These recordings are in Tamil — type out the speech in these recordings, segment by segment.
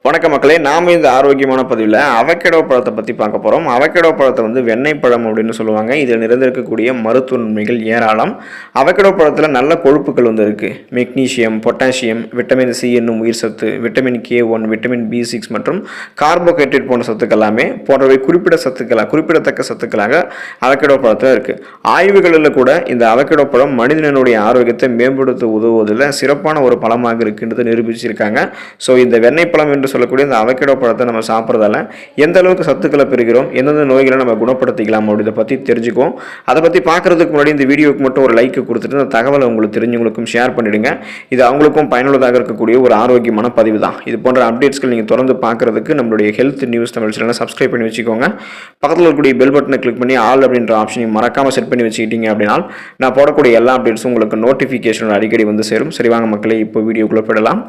வணக்கம் மக்களே, நாம இந்த ஆரோக்கியமான பதிவில் அவகேடோ பழத்தை பற்றி பார்க்க போகிறோம். அவகேடோ பழத்தை வெண்ணெய் பழம் அப்படின்னு சொல்லுவாங்க. இதில் நிறைந்திருக்கக்கூடிய மருத்துவ நன்மைகள் ஏராளம். அவகேடோ பழத்தில் நல்ல கொழுப்புகள் இருக்குது. மெக்னீசியம், பொட்டாசியம், விட்டமின் சி என்னும் உயிர் சத்து, விட்டமின் K1, விட்டமின் B6 மற்றும் கார்போஹைட்ரேட் போன்ற சத்துக்கள் எல்லாமே போன்றவை குறிப்பிடத்தக்க சத்துக்களாக அவகேடோ பழத்தில் இருக்குது. ஆய்வுகளில் கூட இந்த அவகேடோ பழம் மனிதனுடைய ஆரோக்கியத்தை மேம்படுத்த உதவுவதில் சிறப்பான ஒரு பழமாக இருக்குன்றது நிரூபிச்சிருக்காங்க. ஸோ இந்த வெண்ணெய் பழம் என்று சொல்லக்கூடிய இந்த அவகேடோ பழத்தை நம்ம சாப்பிட்றதால எந்த அளவுக்கு சத்துக்களை பெறுகிறோம், எந்தெந்த நோய்களை நம்ம குணப்படுத்திக்கலாம் அப்படின்றத பற்றி தெரிஞ்சுக்குவோம். அதை பற்றி பார்க்குறதுக்கு முன்னாடி இந்த வீடியோக்கு மட்டும் ஒரு லைக் கொடுத்துட்டு இந்த தகவலை உங்களுக்கு தெரிஞ்சவங்களுக்கும் ஷேர் பண்ணிவிடுங்க. இது அவங்களுக்கும் பயனுள்ளதாக இருக்கக்கூடிய ஒரு ஆரோக்கியமான பதிவு தான். இது போன்ற அப்டேட்ஸ்கள் நீங்கள் தொடர்ந்து பார்க்குறதுக்கு நம்மளுடைய ஹெல்த் நியூஸ் தமிழ் சேனலை சப்ஸ்கிரைப் பண்ணி வச்சுக்கோங்க. பக்கத்தில் இருக்கக்கூடிய பெல் பட்டனை கிளிக் பண்ணி ஆல் அப்படின்ற ஆப்ஷனையும் மறக்காமல் செட் பண்ணி வச்சுக்கிட்டீங்க அப்படின்னா நான் போடக்கூடிய எல்லா அப்டேட்ஸும் உங்களுக்கு நோட்டிஃபிகேஷன் அடிக்கடி சேரும். சரி, வாங்க மக்களே, இப்போ வீடியோக்குள்ளே போயிடலாம்.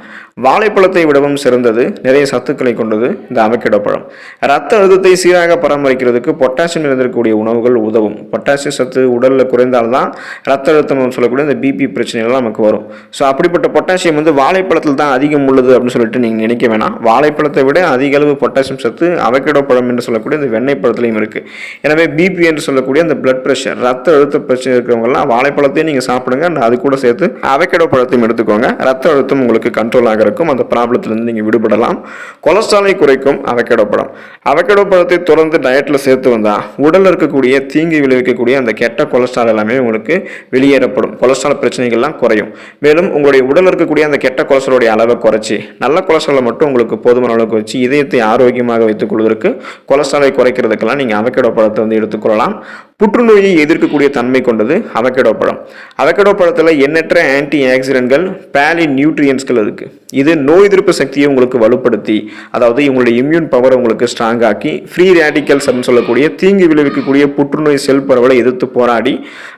வாழைப்பழத்தை விடவும் சிறந்தது, நிறைய சத்துக்களை கொண்டது இந்த அவகேடோ பழம். ரத்த அழுத்தத்தை சீராக பராமரிக்கிறதுக்கு பொட்டாசியம் நிறைந்திருக்கக்கூடிய உணவுகள் உதவும். பொட்டாசியம் சத்து உடலில் குறைந்தால்தான் ரத்த அழுத்தம் சொல்லக்கூடிய இந்த பிபி பிரச்சனைகள் நமக்கு வரும். ஸோ அப்படிப்பட்ட பொட்டாசியம் வாழைப்பழத்தில் தான் அதிகம் உள்ளது அப்படின்னு சொல்லிட்டு நீங்கள் நினைக்க வேணாம். வாழைப்பழத்தை விட அதிக அளவு பொட்டாசியம் சத்து அவகேடோ பழம் என்று சொல்லக்கூடிய இந்த வெண்ணெய் பழத்திலையும் இருக்குது. எனவே பிபி என்று சொல்லக்கூடிய இந்த பிளட் ப்ரெஷர், ரத்த அழுத்த பிரச்சனை இருக்கிறவங்கலாம் வாழைப்பழத்தையும் நீங்கள் சாப்பிடுங்க. அது கூட சேர்த்து அவகேடோ பழத்தையும் எடுத்துக்கோங்க. ரத்த அழுத்தம் உங்களுக்கு கண்ட்ரோலாக இருக்கும். அந்த ப்ராப்ளத்திலிருந்து நீங்கள் விடுபடலாம். கொலஸ்ட்ராலை குறைக்கும் அவகேடோ பழம். அவகேடோ பழத்தை தொடர்ந்து டயட்டில் சேர்த்து வந்தால் உடலில் இருக்கக்கூடிய தீங்கு விளைவிக்கக்கூடிய அந்த கெட்ட கொலஸ்ட்ரால் எல்லாமே உங்களுக்கு வெளியேறப்படும். கொலஸ்ட்ரால் பிரச்சனைகள்லாம் குறையும். மேலும் உங்களுடைய உடலில் இருக்கக்கூடிய அந்த கெட்ட கொலஸ்ட்ராலுடைய அளவை குறைச்சி நல்ல கொலஸ்ட்ராலை மட்டும் உங்களுக்கு போதுமான அளவுக்கு வச்சு இதயத்தை ஆரோக்கியமாக வைத்துக் கொள்வதற்கு, கொலஸ்ட்ராலை குறைக்கிறதுக்கெல்லாம் நீங்கள் அவகேடோ பழத்தை எடுத்துக்கொள்ளலாம். புற்றுநோயை எதிர்க்கக்கூடிய தன்மை கொண்டது அவகேடோ பழம். அவகேடோ பழத்தில் எண்ணற்ற ஆன்டி ஆக்சிடென்ட்கள், பாலி நியூட்ரியன்ஸ்கள் இருக்குது. இது நோய் எதிர்ப்பு சக்தியை உங்களுக்கு வலுப்படுத்தி, அதாவது இவங்களுடைய இம்யூன் பவர் உங்களுக்கு ஸ்ட்ராங் ஆக்கி, ஃப்ரீ ரேடிக்கல்ஸ் அப்படின்னு சொல்லக்கூடிய தீங்கு விளைவிக்கக்கூடிய புற்றுநோய் செல் பரவலை எதிர்த்து போராடி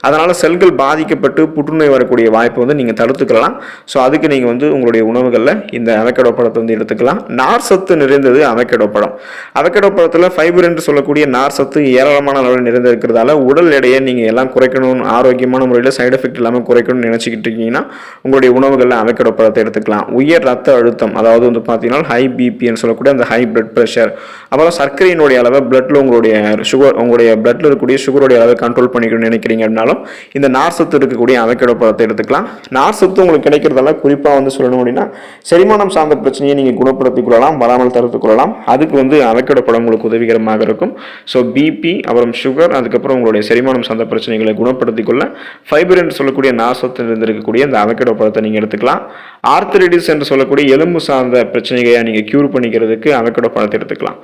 அதனால் செல்கள் பாதிக்கப்பட்டு புற்றுநோய் வரக்கூடிய வாய்ப்பை நீங்கள் தடுத்துக்கலாம். ஸோ அதுக்கு நீங்கள் உங்களுடைய உணவுகளில் இந்த அவகேடோ பழத்தை எடுத்துக்கலாம். நார் சத்து நிறைந்தது அவகேடோ பழம். அவகேடோ பழத்தில் ஃபைபர் என்று சொல்லக்கூடிய நார் சத்து ஏராளமான அளவில் நிறைந்திருக்கிறதால உடல் எடையை நீங்கள் எல்லாம் குறைக்கணும், ஆரோக்கியமான முறையில் சைடு எஃபெக்ட் இல்லாமல் குறைக்கணும்னு நினச்சிக்கிட்டு இருக்கீங்கன்னா உங்களுடைய உணவுகளில் அவகேடோ பழத்தை எடுத்துக்கலாம். உயர் ரத்த அழுத்தம், அதாவது பார்த்தீங்கன்னா ஹை பிபின்னு சொல்லக்கூடிய அந்த ஹை பிளட் ப்ரெஷர், அப்புறம் சர்க்கரையினுடைய அளவை பிளட்டில் உங்களுடைய பிளட்டில் இருக்கக்கூடிய சுகருடைய அளவை கண்ட்ரோல் பண்ணிக்கணும்னு நினைக்கிறீங்க அப்படின்னாலும் இந்த நார் சத்து இருக்கக்கூடிய அவகேடோ பழத்தை எடுத்துக்கலாம். நார் சத்து உங்களுக்கு கிடைக்கிறதால குறிப்பாக சொல்லணும் அப்படின்னா செரிமானம் சார்ந்த பிரச்சனையை நீங்கள் குணப்படுத்திக் கொள்ளலாம், வராமல் தடுத்துக் கொள்ளலாம். அதுக்கு அவகேடோ பழம் உங்களுக்கு உதவிகரமாக இருக்கும். ஸோ பிபி, அப்புறம் சுகர், அதுக்கப்புறம் உங்களுடைய செரிமானம் சார்ந்த பிரச்சனைகளை குணப்படுத்திக் கொள்ள ஃபைபர் என்று சொல்லக்கூடிய நார் சத்து இருந்திருக்கக்கூடிய இந்த அவகேடோ பழத்தை நீங்கள் எடுத்துக்கலாம். ஆர்த்தரைட்டிஸ் என்று சொல்லக்கூடிய எலும்பு சார்ந்த பிரச்சனைகளை நீங்கள் கியூர் பண்ணிக்கிறதுக்கு அவகேடோ பழத்தை எடுத்துக்கலாம்.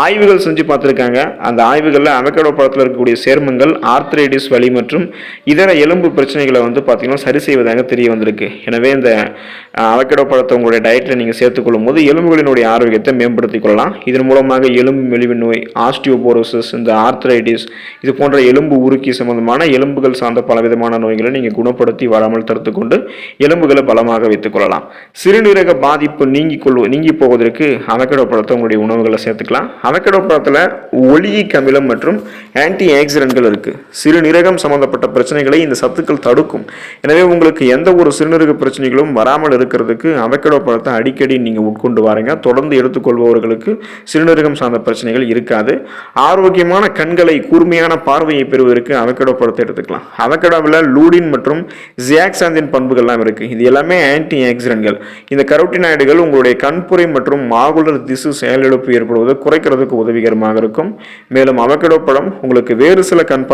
ஆய்வுகள் செஞ்சு பார்த்துருக்காங்க. அந்த ஆய்வுகளில் அவகேடோ பழத்தில் இருக்கக்கூடிய சேர்மங்கள் ஆர்த்தரைட்டிஸ் வலி மற்றும் இதர எலும்பு பிரச்சனைகளை பார்த்தீங்கன்னா சரி செய்வதாக தெரிய வந்திருக்கு. எனவே இந்த அவகேடோ பழத்தை உங்களுடைய டயட்டில் நீங்கள் சேர்த்துக்கொள்ளும் போது எலும்புகளினுடைய ஆரோக்கியத்தை மேம்படுத்திக் கொள்ளலாம். இதன் மூலமாக எலும்பு மெலிவு நோய், ஆஸ்டியோபோரோசிஸ், இந்த ஆர்த்தரைட்டிஸ், இது போன்ற எலும்பு உருக்கி சம்பந்தமான எலும்புகள் சார்ந்த பலவிதமான நோய்களை நீங்கள் குணப்படுத்தி வராமல் தடுத்துக்கொண்டு எலும்புகளை பலமாக வைத்துக் கொள்ளலாம். சிறுநீரக பாதிப்பு நீங்கி போவதற்கு அவகேடோ பழத்தை உங்களுடைய உணவுகளை சேர்த்துக்கலாம். அவகேடோ பழத்தில் ஒலியிக் அமிலம் மற்றும் ஆன்டி ஆக்சிடென்ட்கள் இருக்குது. சிறுநீரகம் சம்பந்தப்பட்ட பிரச்சனைகளை இந்த சத்துக்கள் தடுக்கும். எனவே உங்களுக்கு எந்த ஒரு சிறுநீரக பிரச்சனைகளும் வராமல் இருக்கிறதுக்கு அவகேடோ பழத்தை அடிக்கடி நீங்கள் உட்கொண்டு வாருங்க. தொடர்ந்து எடுத்துக்கொள்பவர்களுக்கு சிறுநீரகம் சார்ந்த பிரச்சனைகள் இருக்காது. ஆரோக்கியமான கண்களை, கூர்மையான பார்வையை பெறுவதற்கு அவகேடோ பழத்தை எடுத்துக்கலாம். அவகேடோவில் லூடின் மற்றும் ஜியாக்சாந்தின் பண்புகள்லாம் இருக்குது. இது எல்லாமே ஆன்டி ஆக்சிடென்ட்கள். இந்த கரோட்டினாய்டுகள் உங்களுடைய கண்புரை மற்றும் மாகுலர் திசு செயலிழப்பு ஏற்படுவதை குறைக்கிறதுக்கு உதவிகரமாக இருக்கும். மேலும் அவகேடோ பழம் உங்களுக்கு வேறு சில கண்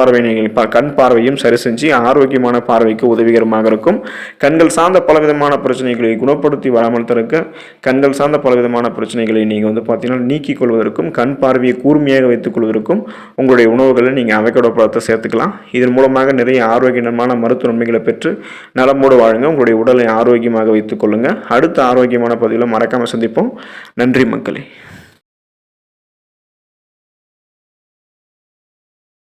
பார்வையும் சரி செஞ்சு ஆரோக்கியமான பார்வைக்கு உதவிகரமாக இருக்கும். கண்கள் சார்ந்த பலவிதமான பிரச்சனைகளை குணப்படுத்தி வராமல் தடுக்க, கண்கள் சார்ந்த பலவிதமான பிரச்சனைகளை நீங்கள் பார்த்தீங்கன்னா நீக்கிக் கொள்வதற்கும், கண் பார்வையை கூர்மையாக வைத்துக் கொள்வதற்கும் உங்களுடைய உணவுகளை நீங்கள் அவகேடோ பழத்தை சேர்த்துக்கலாம். இதன் மூலமாக நிறைய ஆரோக்கியமான மருத்துவ நன்மைகளை பெற்று நலமோடு வாழுங்க. உங்களுடைய உடலை ஆரோக்கியமாக வைத்துக் கொள்ளுங்க. அடுத்த ஆரோக்கியமான பதிவில் மறக்காமல் சந்திப்போம். நன்றி மக்களே.